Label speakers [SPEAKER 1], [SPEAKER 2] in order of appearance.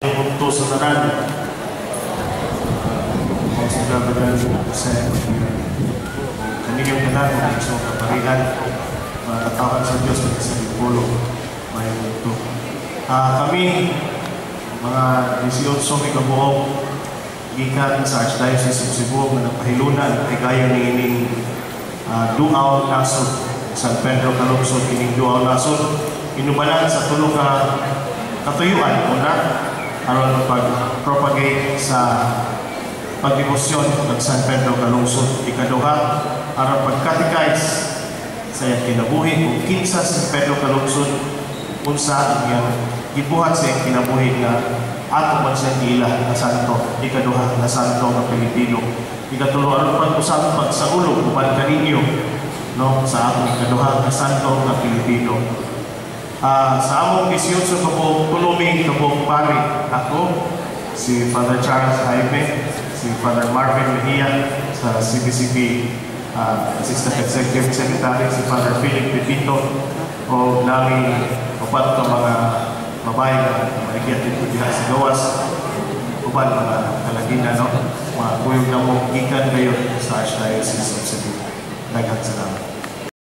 [SPEAKER 1] Punto sa tanan. Konsiderable sa kanilang tanan ng isang kaparihan. Natatawan sa Diyos at sa Polo. May punto. Kami, mga 18 kabuok, gikan sa Archdiocese of Cebu na napahilunan ay gayon ni ining duaw nasod San Pedro Calungsod, ining duaw nasod inubanan sa tulo ka katuyuan. Una, aron pag-propagate sa pagdebosyon ng San Pedro Calungsod. Ikaduha, aron pag-catechize sa iyang kinabuhi kung kinsa San Pedro Calungsod, unsa iyang gibuhat sa iyang kinabuhi nga ato man sa ila na santo. Ikaduha, na santo ng Pilipino. Ikatulo, aron pag-usap pagsaulog uban kaninyo, no, sa atong ikaduha na santo ng Pilipino. Sa among 18 kabog tulumi kabog pari, ako si Father Charles Jaime, si Father Marvin Mejia sa CBCP Assistant Executive Secretary, si Father Philip Pepito, o namin upat ka mga babae na maigyat dito diha sa gawas, uban mga kalagina, no, mga kuyog na mo gikan kayo sa Archdiocese of Cebu. Daghang salamat.